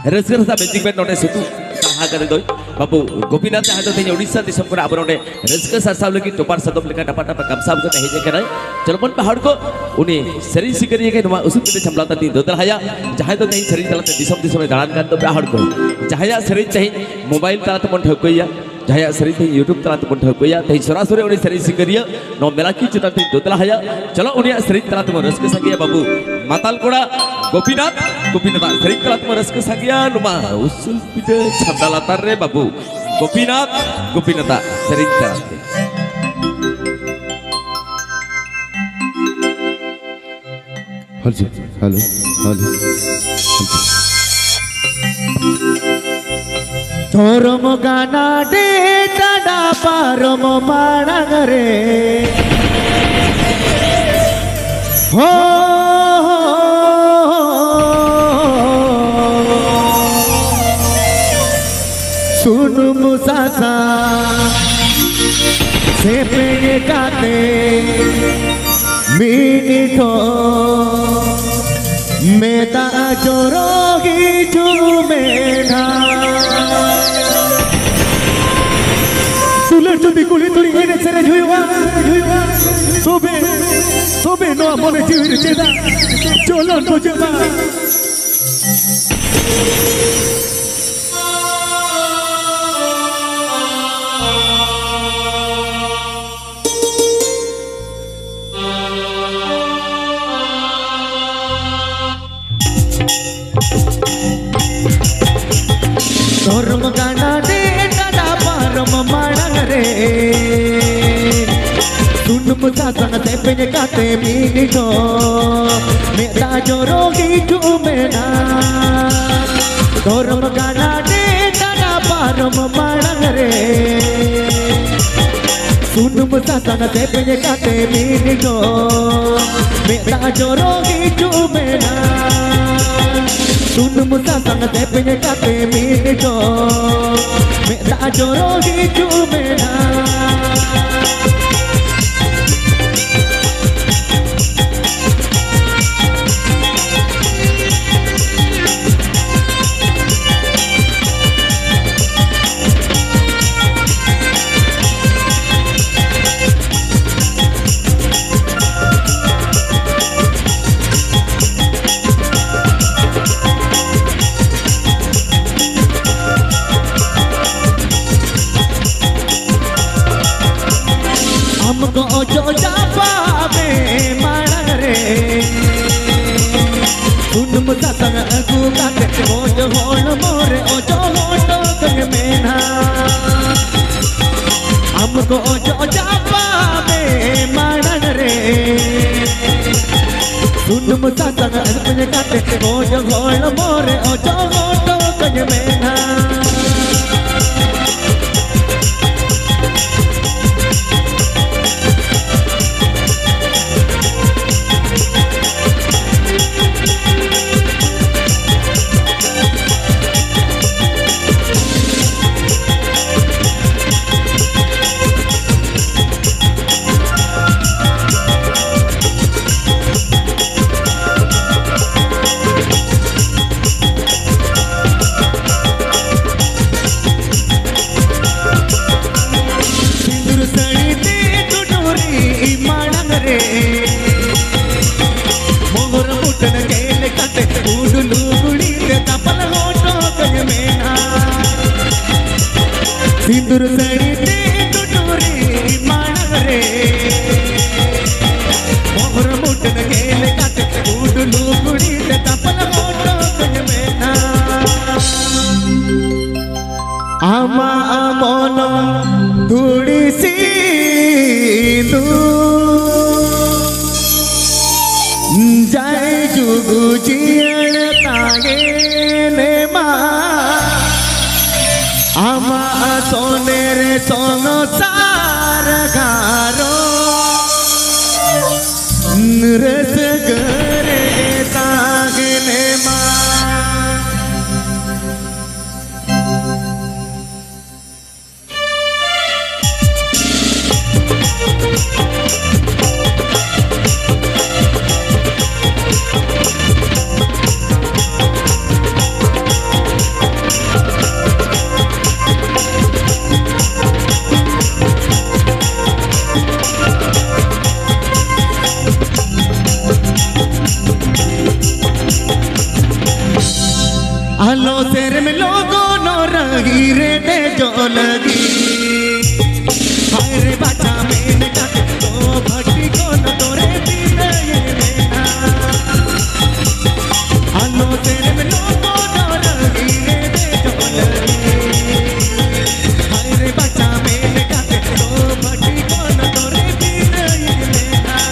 रस्कर सा basic Ben नोटे सेतु कहा करे दो बाबू गोपीनाथ जहाँ तो तेज उड़ीसा दिसम को अब नोटे रस्कर सासाव लगी टोपार सदम लेकर टपा टपा कमसाब को तहे जगह चलो मन पहाड़ को उन्हें शरीर सिकरिए के नुमा उसी पे चमलाता थी दोदर हया जहाँ तो तेज शरीर चलाते दिसम दिसम में दान कर तो पहाड़ को जहाँ शरीर चाहिए मोबाइल तलाते मन ठोकइया जहाँ शरीर थे यूट्यूब तलाते मन ठोकइया थे सरासुरे उन्हें शरीर सिकरिया नो मेलाकी चिता थे दोदर हया चलो उन्हें शरीर तलाते मन रस्कर संगिया बाबू माताल कोड़ा गोपीनाथ गोपीनाथ शरीर तलाते मन रस्कर संगिया नुमा उसल पिटे छबदा लातार रे बाबू गोपीनाथ गोपीनाथ शरीर तलाते हेलो हेलो हेलो धर्म गाना दे टाडा पारम माणगरे हो सुन मुसासा से पेड़ काते मिनिटो मेता जोरोगी जुमेना सुलर जुदी कुली तुली एने सेरे जुइवा सोबे सोबे नो मने जीविर चेदा चोलन बोजेबा धर्म गाना दे टाडा पारम माणगरे सुन मुसासन से पेने काते मिनिटो मेता जोरोगी जुमेना धर्म गाना दे टाडा पारम माणगरे सुन मुसासन से पेने काते मिनिटो मेता जोरोगी जुमेना सुन मुसा संग ते पिने काते मिनिटो मेता जोरोगी जुमेना जो जापा में माणगरे सुन मुसा संग अगु काते मोज होण मोरे ओ जो होटो कग मेना हमको जो जापा में माणगरे सुन मुसा संग अगु काते मोज होण मोरे ओ जो होटो कग मेना सिंदूर सड़ी ते टुटोरी माणगरे मोहर मुटन गेले काटे उडलू गुड़ी ते तपल फोटो कज मेना आमा मन धूड़ी सिंदू जाय जुगु जियण तागे ने मा आमा सोने रे सोनो सार गारो नरस करे तागने मा आलो तेरे में लोगों नो रही रे दे जो लगी हाय रे बाजा में काटे तो भट्टी को न तोरे पीते ये देना आलो तेरे में लोगों नो रही रे दे जो लगी हाय रे बाजा में काटे तो भट्टी को न तोरे पीते ये देना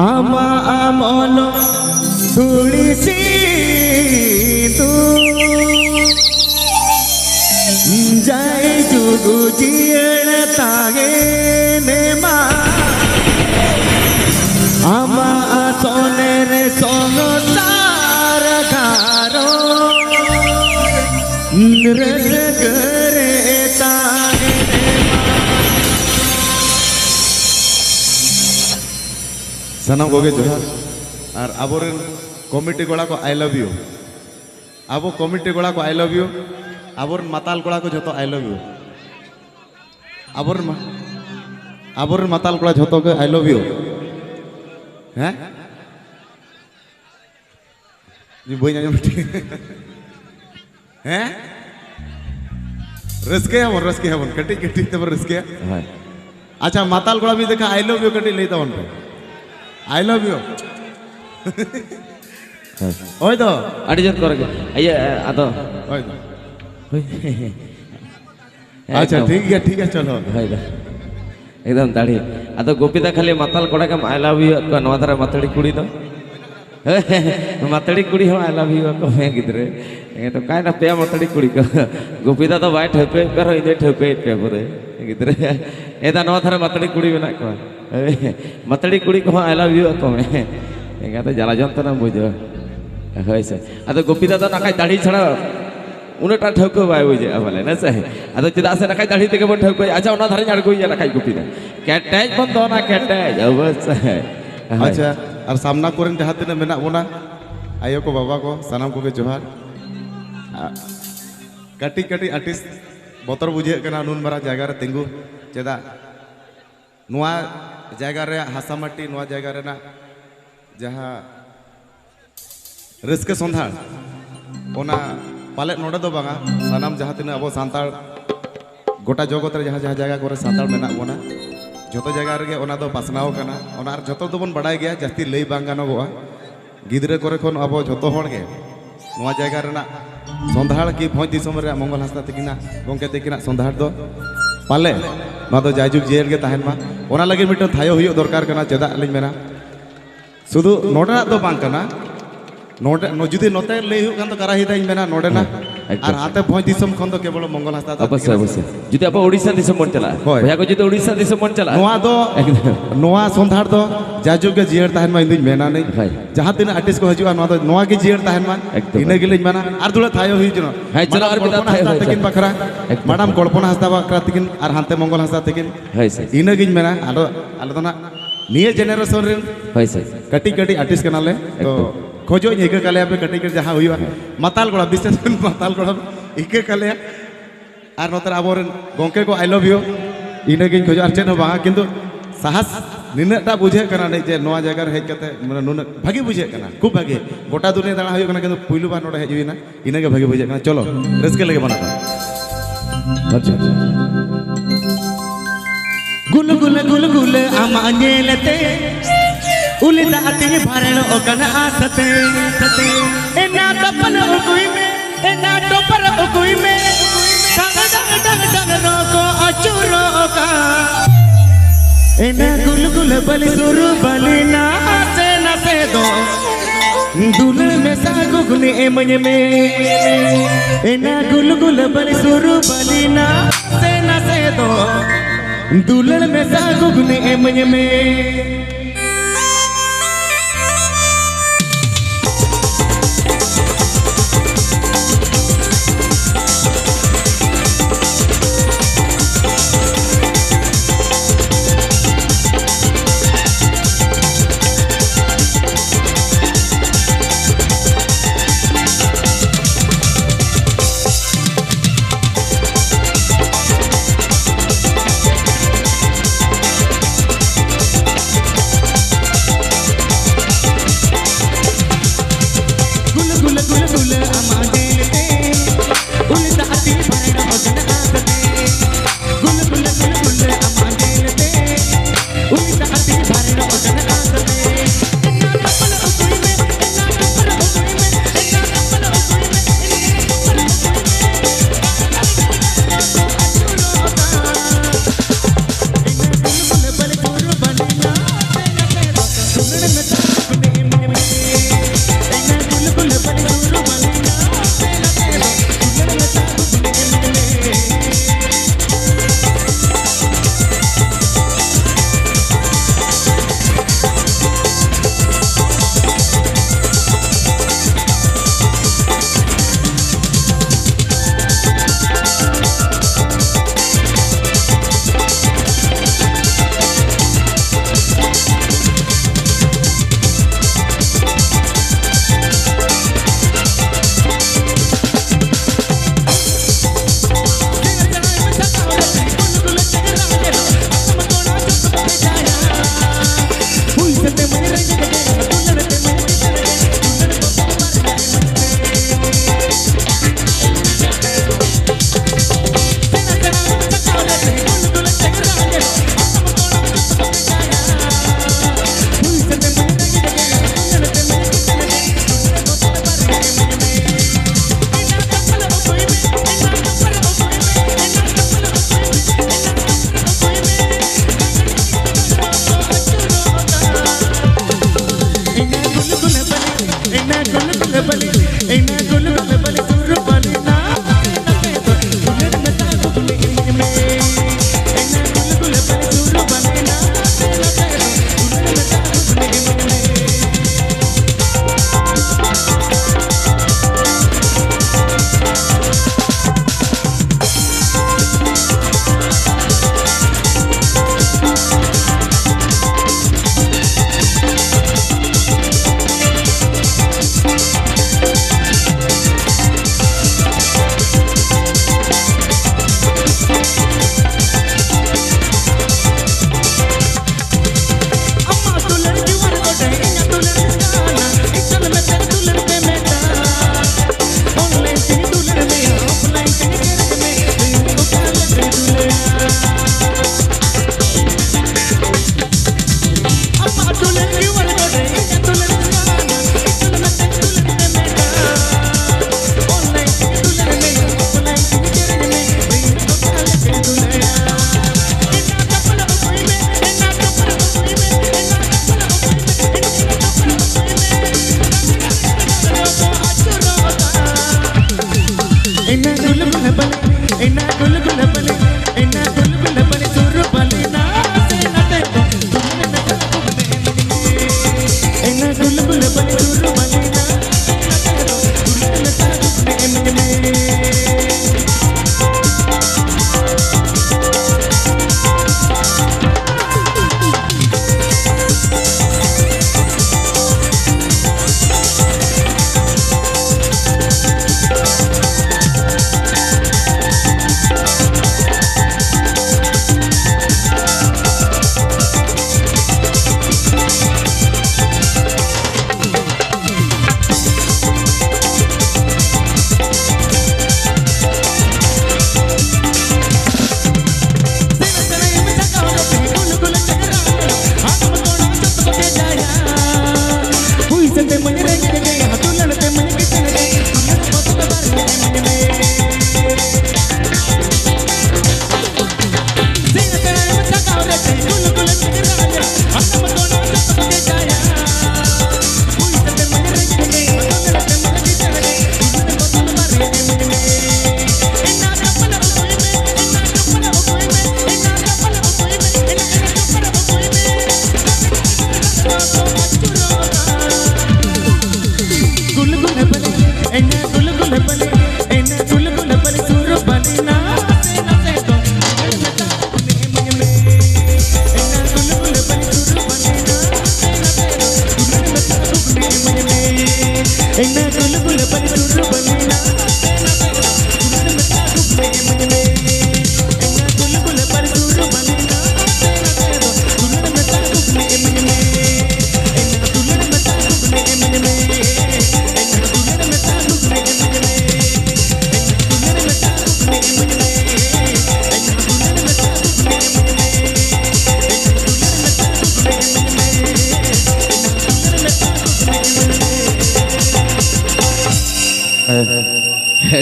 आमा आमोलो तुलसी तू जाय जुगु जियण तागे ने मा आमा सोने रे सोनो तार खारो रस करे तागे सनम गोगे जोहार और आबोरेन कमिटी गोड़ा को आई लव यू आबो कमिटी गोड़ा को आई लव यू आबोरेन माताल गोड़ा को जतो आई लव यू आबोरेन माताल गोड़ा जतो के आई लव यू हैं जी बोई ना हैं रसके हम कटी कटी तब रसके अच्छा माताल गोड़ा भी देखा आई लव यू कटी लेता हूं आई लव यू ओए तो अड़ी जन करेंगे ये आतो ओए अच्छा ठीक है चलो एकदम दाढ़ी आतो गोपीदा खाली माताल कोड़ा का आई लव यू को नवादारा मतड़ी कुड़ी तो मतड़ी कुड़ी हम आई लव यू को मैं गिदरे ये तो काय ना पे मतड़ी कुड़ी को गोपीदा तो वाइट है पे पर इदे ठोके पे बोरे गिदरे एदा नवादारा मतड़ी कुड़ी बना को मतड़ी कुड़ी को आई लव यू को मैं एगा तो जला जंतना बुझो होइसे आतो गोपीदा तो नाकाय दाढ़ी छड़ा उनटा ठोको बाय बुझे बोले ना सही आतो चिदा से नाकाय दाढ़ी तेके बन ठोको अच्छा उना धारे अड़गो या नाकाय गोपीदा कैटेज बन दो ना कैटेज अवश्य अच्छा और सामना कोरेन जहाँ तीन मेना बोना आयो को बाबा को सनम को के जोहार कटी कटी आर्टिस्ट बतर बुझे कना नुन मारा जगह रे तिंगु चेदा नुआ जगह रे हासामाटी नुआ जगह रे ना जहाँ रस्के संधार ओना पाले नोडे दो बांगा सनम जहाँ तीन अब सांताल गोटा जगत रे जहाँ जगह करे सांताल मेना बोना जो जगह रे ओना दो पासनाव कना ओना जो तो बन बड़ाई गया जास्ती लई बांग गानोगोआ गिद्रे करे खन अब जो हर गे नोआ जगह रेना संधाड़ की भोज दिसम रे मंगल हासदा तकिना गोंके तकिना संधाड़ दो पाले नोआ दो जायजुग जेल गे ताहेन मा ओना लगे मिटन थायो हुयो दरकार कना चेदा लिन मेना शुधु नोडा दो बांग कना नोडे जुदी नोते लई हुयो कान तो करा हिदा इन मेना नोडे ना एकदम। और हाथे भोज दिसम खन तो केवल मंगल हासदा अवश्य अवश्य जुदी अब ओडिशा दिसम मन चला होय। भैया को जुदी ओडिशा दिसम मन चला नोआ दो एकदम नोआ संधार दो जाजुग के जियर तहन मा इंदिन मेना नहीं भाई। जहां दिन आर्टिस्ट को हजुआ नोआ दो नोआ के जियर तहन मा एकदम। इने गिलिन माना आर दुला थायो हुई जनो हाय, चलो आर बिदा थायो हुई तकिन जनो। बखरा एकदम। मैडम कल्पना हासदा बखरा तकिन और हांते मंगल हासदा तकिन हाय सर इने गिन मेना आलो आलो तो ना निये जेनरेशन रे हाय सर कटी कटी आर्टिस्ट कनाले तो खोजो इके काले पे कटी कटी जहां हुईवा माताल गोड़ा विशेष कर माताल गोड़ा इके काले और नोतर आबोरन गोंके को आई लव यू इने गिन खोजो अर्चन हो बाहा किंतु साहस निनटा बुझे कना नहीं जे नोआ जगह हेज कते माने नुन भागी बुझे कना खूब भागी गोटा दुनिया दाना हुई कना किंतु पुइलु बार नोडे हेजुइना इने के भागी बुझे कना चलो रस्के लगे बना अच्छा गुल गुल गुल गुल आमानेलते उलिदा अति भरण ओकन आसते सते एना टपन उकुई में एना टोपर उकुई में डंग डंग डंग डंग रोको अचुरो का एना गुल गुल बलि सुरु बलि ना से दो दुल्हन में सागुगने एमन में एना गुल गुल बलि सुरु बलि ना से दो दुल्हन में सागुगने एमन में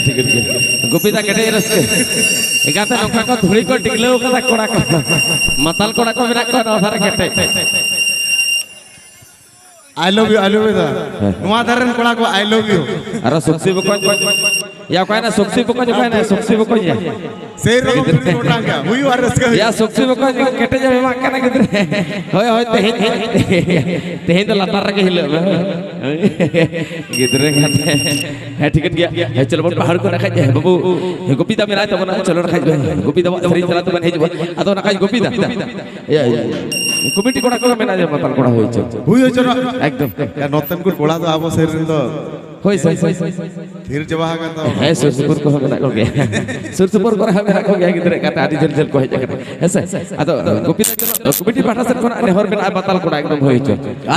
ठीक है गोपीदा केटे रस्के एगाते नोका को धुड़ी को टिकलेव कदा कोड़ा को माताल कोड़ा को मेरा को धारे केटे आई लव यू दा नुआ धरन कोड़ा को आई लव यू अरे सुक्सी बको या कोई ना सुक्सी बको जो कोई ना सुक्सी बको या से रोग तुम कोटांगा हुई और रस्के या सुक्सी बको केटे जाबे मा कना गिदरे होय होय तेहे तो लतार के हिलो गिदरे खाते है ठीक है चलो बन पहाड़ को रखा जाए बाबू गोपीदा मेरा तो बना चलो रखा जाए गोपीदा सरी चला तो बन हे जबो अतो रखा गोपीदा या कमिटी कोड़ा को मेना जे माताल कोड़ा होय चलो एकदम या नतन को कोड़ा तो आबो शरीर तो होय धीर जवाह का तो है सुरसुपुर को मेना को गया सुरसुपुर को मेना को गया गिदरे काटा आदि जल जल को हे जाके ऐसे अतो कमिटी पाठा से कोना नेहर मेना माताल कोड़ा एकदम होय छ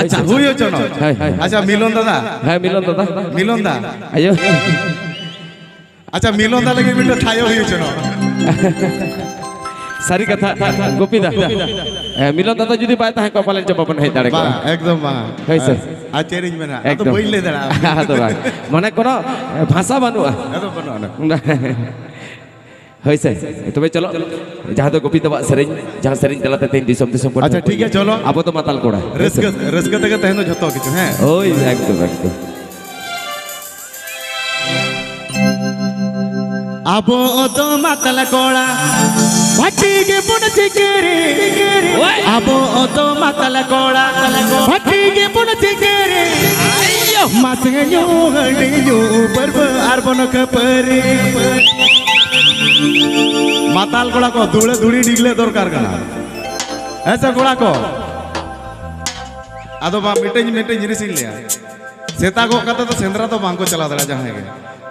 अच्छा हुई चलो अच्छा मिलन दादा है मिलन दा आयो अच्छा मिलन दा लगे मिनट थायो हुई चलो सारी कथा गोपीदा मिलन दादा जुदी पाए ताहे कपाले जवाबन है दाड़े एकदम बा है सर आ चैलेंज मेना तो बोल ले दड़ा हां तो बा माने कोनो भाषा बनुआ तो बनुआ है सर तो चलो जहां तो गोपीदा सरें जहां सरें चलाते तीन दिसम दिसम अच्छा ठीक है चलो अब तो माताल कोड़ा रस्क तक तहनो जतो किछु है ओय एकदम अबो तो माताल कोड़ा भट्टी पुण चिकेरे अबो तो माताल कोड़ा भट्टी पुण चिकेरे मासगयो हडियो पर्व आरबन कपरे माताल कोड़ा को धूले धूड़ी डिगले दरकार कना ऐसा कोड़ा को आदो बा मिटे जिनिस लिया सेता को कता तो सेंद्रा तो बांको चला दड़ा जहां के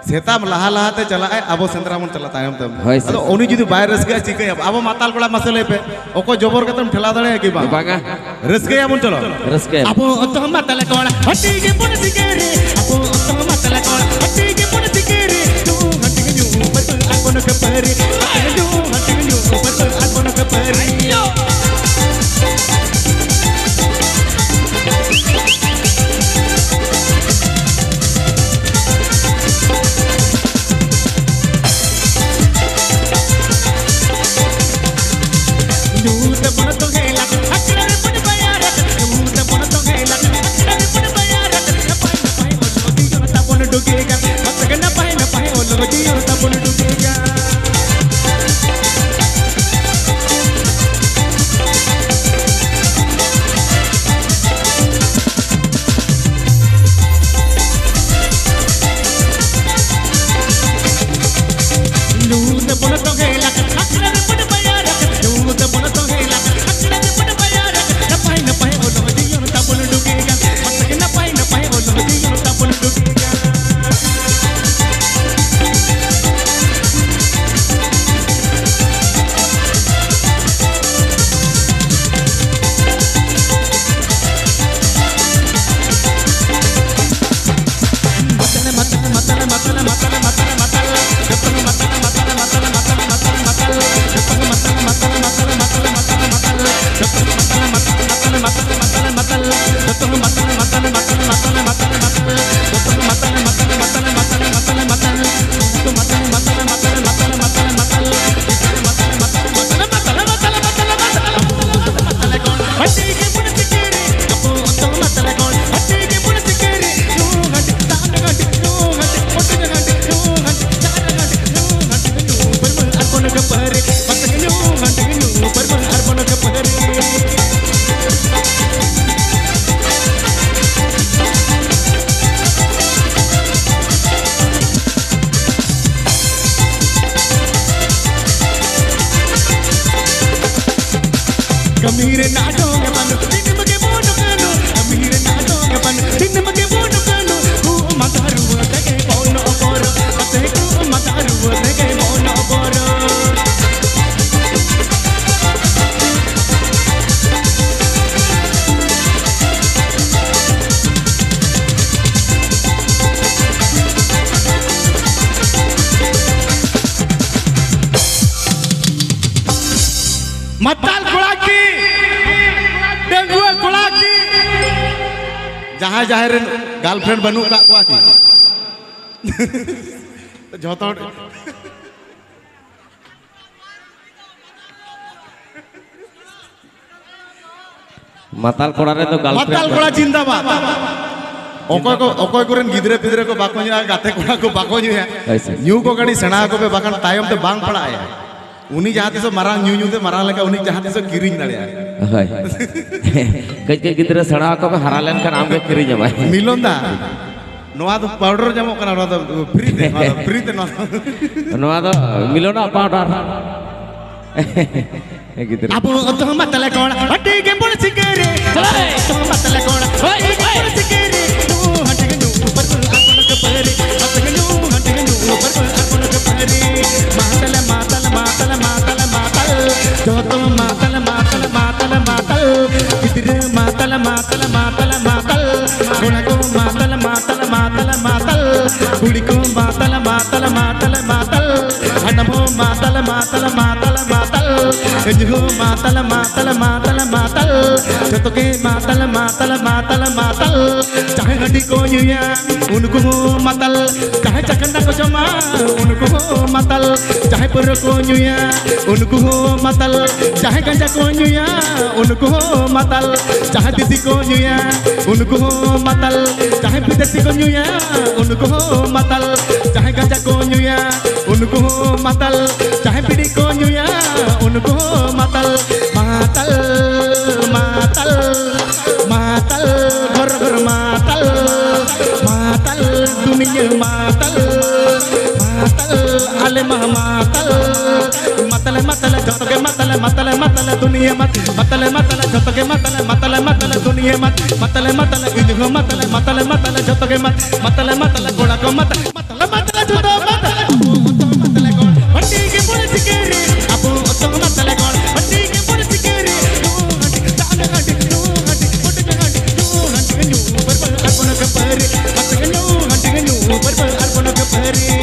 सेता लहा लहाते चलाए अब सेंद्रा मन चला तायम तम अदो उनी जुदी बाय रसके चिके अब माताल कोड़ा मसले पे ओको जबर कतम ठेला दड़े कि बांगा रसके मन चलो रसके अब तो माताल कोड़ा हट्टी के पुण सिकेरे अब तो माताल कोड़ा हट्टी के पुण सिकेरे तू हट्टी न्यू बस अपन के परे तू हट्टी न्यू बस अपन के परे Kamire na dong ban din mage bono kanu kamire na dong ban din mage bono kanu ku mataru tege bono boro ate ku mataru tege bono boro मताल कोड़ा की डेंगुआ कोड़ा की जहां जहां रे गर्लफ्रेंड बनू का कोआ की जोतो माताल कोड़ा रे तो माताल गर्लफ्रेंड कोड़ा जिंदाबाद ओकोय कोरेन गिदरे पिदरे को बाको न्या गाते कोड़ा को बाको न्या ऐसे। न्यू को गाड़ी सेना को पे बाकन तायम ते बांग पड़ा आया उनी जहां तिसो मारांग न्यू न्यू ते मारांग लेका उनी जहां तिसो किरिंग दाड़े हाय कई कई गिद्रा सड़ा को हरा लेन का नाम के किरी जमाय मिलोन दा नोआ तो पाउडर जामो कना नोआ तो फ्री ते नोआ तो मिलोना पाउडर गिद्रा अब तो मतले कोण हटे के पुल सिकेरे तो मतले कोण हटे के पुल सिकेरे तू हटे के ऊपर पर अपन के परे हटे के ऊपर पर अपन के परे मातल मातल मातल मातल मातल जो तो मातल मातल मातल मातल इधर मातल मातल मातल मातल गुण को मातल मातल मातल मातल गुड़ी को मातल मातल मातल मातल हनमो मातल मातल मातल मातल जो मातल मातल मातल मातल जतो के मातल मातल मातल मातल चाहे हड्डी को युया उनको मातल चाहे चकंदा को जमा उनको मातल चाहे पुर को युया उनको मातल चाहे गंजा को युया उनको मातल चाहे दीदी को युया उनको मातल चाहे विदेशी को युया उनको मातल चाहे गंजा को युया उनको मातल चाहे बीड़ी को युया उनको मातल मातल मातल मातल घर घर मातल मातल दुनिया मातल मातल आले मातल मतल मतल जत के मतल मतल मतल दुनिया मतल मतल जत के मतल मतल मतल दुनिया मतल मतल इधो मतल मतल मतल जत के मतल मतल गोड़ा को मतल मतल मतल जुदो मतल मतल गोड़ हड्डी के पुलिस के रे अपो तो मतल गोड़ हड्डी के पुलिस के रे तू हड्डी जान हड्डी तू हड्डी हड्डी हड्डी तू हड्डी न्यू पर अर्पण के परे हड्डी न्यू पर अर्पण के परे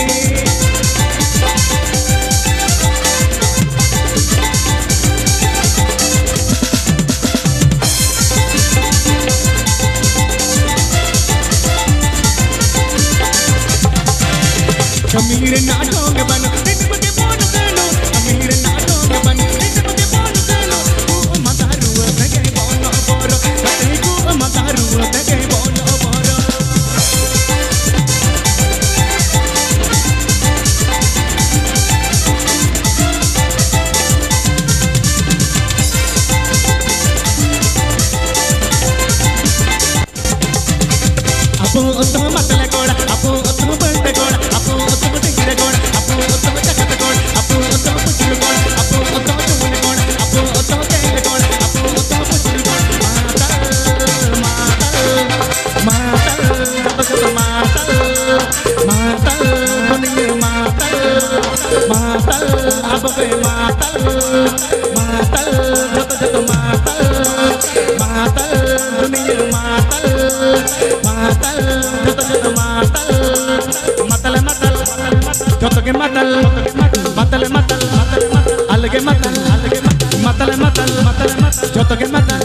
अमीर नाटोंग बन निटप के बोल गनो अमीर नाटोंग बन निटप के बोल गनो ओ मदारू तगे बोल बोरो तगे को मदारू तगे बोल बोरो अपो तो मतले कोड़ा अपो तो बंद कोड़ा अपो तो टिंगरे कोड़ा अपो तो चकत कोड़ा अपो तो पुचुल कोड़ा अपो तो चुन कोड़ा अपो तो तेल कोड़ा अपो तो पुचुल कोड़ा मातल मातल मातल मातल मातल दुनिया मातल मातल अब बे मातल मातल जत जत मातल मातल दुनिया मातल मातल जत जत मातल मतल मतल जत के मतल मतल मतल अलगे मतल मतल मतल जत के मतल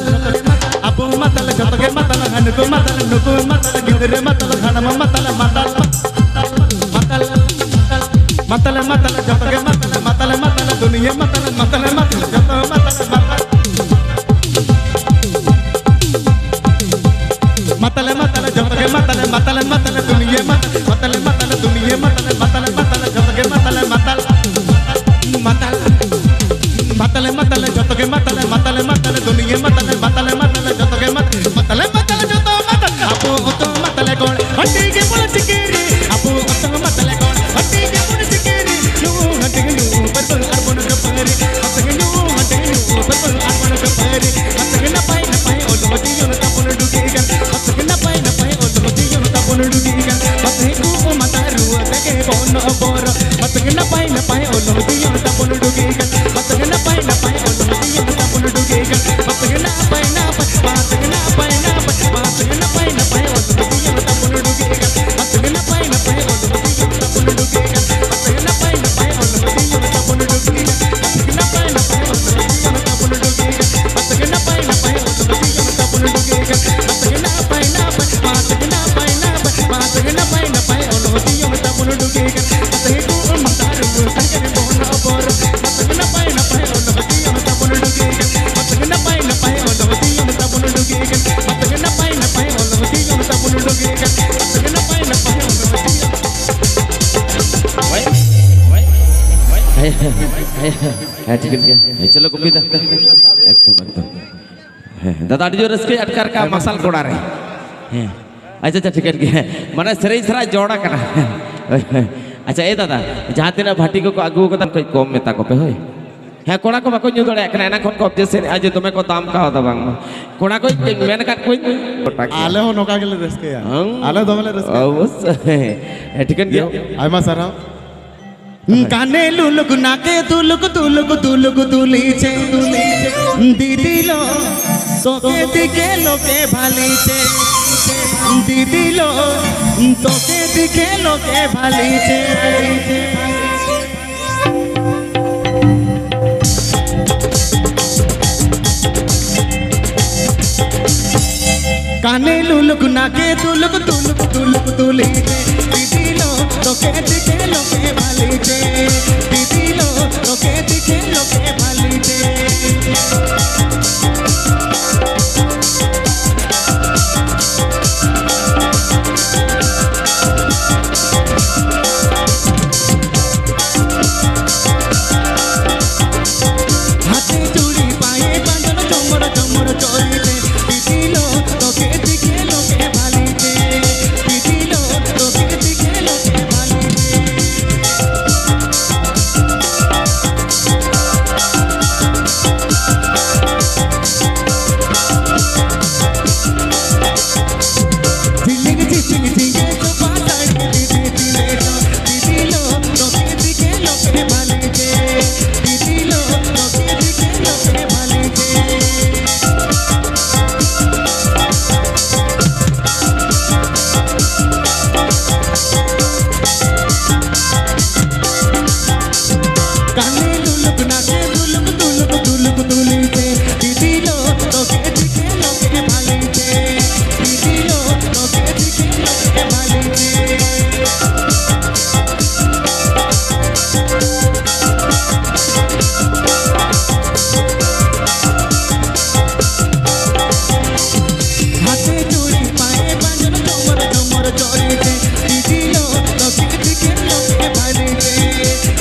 अब मतल जत के मतल हनको मतल नुको मतल गिदरे मतल घनम मतल मतल मतल मतल मतल जत के मतल मतल मतल दुनिया मतल मतल मतल जत मतल मतल मतल जत के मतल मतल मतल दुनिया मतल मतल दुनिया मतल मतल मतल जत के मतल मतल मतल मतल मतल जत के मतल मतल मतल दुनिया मतल ᱦᱮᱸ ᱴᱷᱤᱠ ᱜᱮᱭᱟ ᱦᱮᱸ ᱪᱚᱞᱚ ᱜᱳᱯᱤ ᱫᱟ ᱮᱠᱫᱚम ᱮᱠᱫᱚम ᱦᱮᱸ ᱫᱟᱫᱟ ᱟᱹᱰᱤ ᱡᱳᱨ ᱨᱟᱹᱥᱠᱟᱹ ᱟᱴᱠᱟᱨ ᱠᱟ ᱢᱟᱥᱟᱞ ᱠᱚᱲᱟ ᱨᱮ ᱦᱮᱸ ᱟᱪᱪᱷᱟ ᱟᱪᱪᱷᱟ ᱴᱷᱤᱠ ᱜᱮᱭᱟ ᱢᱟᱱᱮ ᱥᱮᱨᱮᱧ ᱥᱟᱨᱟ ᱡᱚᱲ ᱟᱠᱟᱱᱟ ᱟᱪᱪᱷᱟ ᱮ ᱫᱟᱫᱟ ᱡᱟᱦᱟᱸ ᱛᱤᱱᱟᱹᱜ ᱵᱷᱟᱹᱴᱤ ᱠᱚᱠᱚ ᱟᱹᱜᱩ ᱠᱟᱫᱟ ᱠᱟᱹᱡ ᱠᱚᱢ ᱢᱮᱛᱟ ᱠᱚᱯᱮ ᱦᱳᱭ ᱦᱮᱸ ᱠᱚᱲᱟ ko ᱵᱟᱠᱚ ᱧᱩ ᱫᱟᱲᱮᱭᱟᱜ ᱠᱟᱱᱟ ᱮᱱᱟ ᱠᱷᱚᱱ ᱠᱚ ᱚᱵᱡᱮᱠᱥᱮᱱ ᱟᱡᱮ ᱫᱚᱢᱮ ᱠᱚ ᱫᱟᱢ ᱠᱟᱣᱫᱟ ᱵᱟᱝ ᱠᱚᱲᱟ ᱠᱚ ᱢᱮᱱ ᱟᱠᱟᱫ ᱠᱚᱣᱟᱧ ᱟᱞᱮ ᱦᱚᱸ ᱱᱚᱝᱠᱟ ᱜᱮᱞᱮ ᱨᱟᱹᱥᱠᱟᱹᱭᱟ ᱟᱞᱮ ᱫᱚᱢᱮ ᱞᱮ ᱨᱟᱹᱥᱠᱟᱹᱭᱟ অবশ্যই ঠিকান গিয়া আইমা সারাও কানে লুলুক নাকে তুলুক তুলুক তুলুক তুলিছে দিদিলো তোকে দিকে লোকে ভালিছে দিদিলো তোকে দিকে লোকে ভালিছে কানে লুলুক নাকে তুলুক তুলুক তুলুক তুলিছে দিদিলো তোকে দিকে লোকে ভালিছে দিদিলো তোকে দিকে লোকে ভালিছে হাতে চুড়ি পায়ে বাঁধন চমর চমর চলিতে দিদিলো তোকে দিকে লোকে ভালিছে দিদিলো তোকে দিকে লোকে ভালিছে ঝিলিক ঝিলিক ঝিলিক তো পাতাড়ি দিদি দিলে তো দিদিলো তোকে দিকে লোকে ভালিছে দিদিলো তোকে দিকে লোকে ভালিছে কানে লুলুক নাকে তুলুক তুলুক তুলুক তুলিছে দিদিলো তোকে দিকে লোকে ভালিছে দিদিলো তোকে দিকে লোকে ভালিছে হাতে চুড়ি পায়ে বাঁধন চমর চমর চলিছে দিদিলো তোকে দিকে লোকে ভালিছে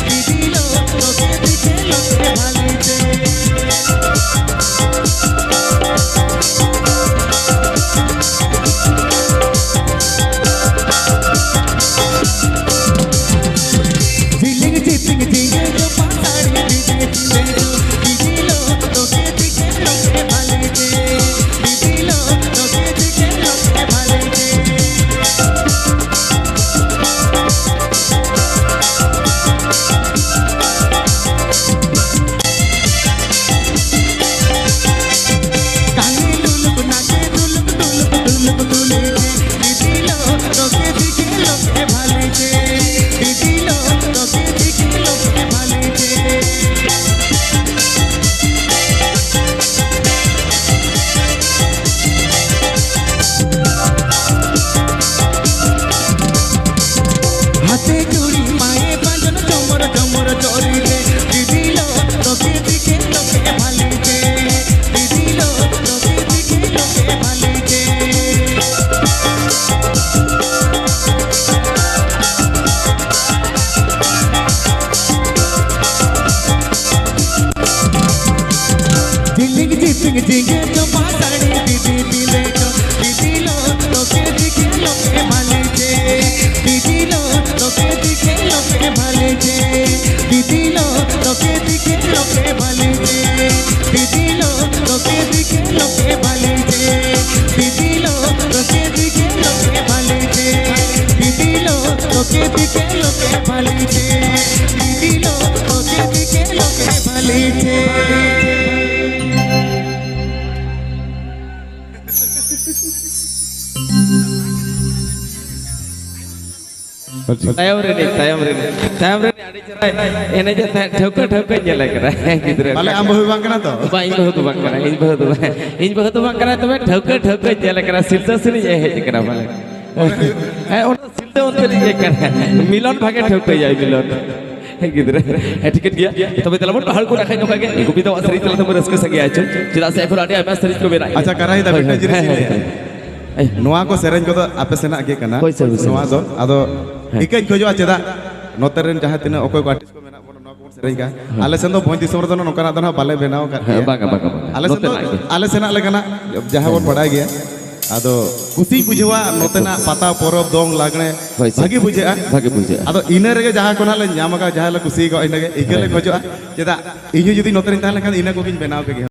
দিদিলো তোকে দিকে লোকে ভালিছে ঝিলিক ঝিলিক ঝিলিক তো পাতাড়ি দিদি দিলে তো দিদিলো তোকে দিকে লোকে ভালিছে দিদিলো তোকে দিকে লোকে ভালিছে কানে লুলুক নাকে তুলুক তুলুক তুলুক তুলিছে দিদিলো তোকে দিকে লোকে ভালিছে দিদিলো তোকে দিকে লোকে ভালিছে হাতে চুড়ি পায়ে বাঁধন চমর চমর চলিছে দিদিলো তোকে দিকে লোকে ভালিছে দিদিলো তোকে দিকে লোকে ভালিছে ঝিলিক ঝিলিক ঝিলিক তো পাতাড়ি দিদি দিলে তো দিদিলো তোকে দিকে লোকে ভালিছে দিদিলো তোকে দিকে লোকে ভালিছে দিদিলো তোকে দিকে লোকে ভালিছে দিদিলো তোকে দিকে লোকে ভালিছে দিদিলো তোকে দিকে লোকে ভালিছে দিদিলো তোকে দিকে লোকে ভালিছে দিদিলো তোকে দিকে লোকে ভালিছে tayam rene adi cerai ene je thauka thauka nyala kara gidra পালে আম বহু বাং কেনা তো ba in bahu tu bang kara in bahu tu bang kara tobe thauka thauka nyala kara silta sini je hej kara bale ona silta onte je kara milon bhage thauka jay milon gidra etiket gya tobe telabon bahar ko rakhai noka ge gopi da asri tela tobe raska sage acho cheda se ekhon adi ama sari ko bera আচ্ছা কারাই দা beta জিনিস নোয়া কো serene কো আপে সেনা গে কানা নোয়া দো আদো ইকাই খোজো চেদা নতরেন জাহা তিনা অকয় কো আর্টিস্ট কো মেনা বন নোয়া কো सेरेंय का आले सेन दो भोज दिसम रे दो नोकाना दो ना बाले बेनाव का बागा बागा आले सेन दो आले सेना लेकाना जहां बोन बड़ा गया आदो कुसी बुझवा नोतेना पाता परब दोंग लागणे भागी बुझेआ आदो इना रेगे जहां कोना ले ᱧᱟᱢ गा जहां ले कुसी को इनगे इकेले खोजोआ चेदा इᱧ जुदी नोतेन ताहले खान इना को गिन बेनाव के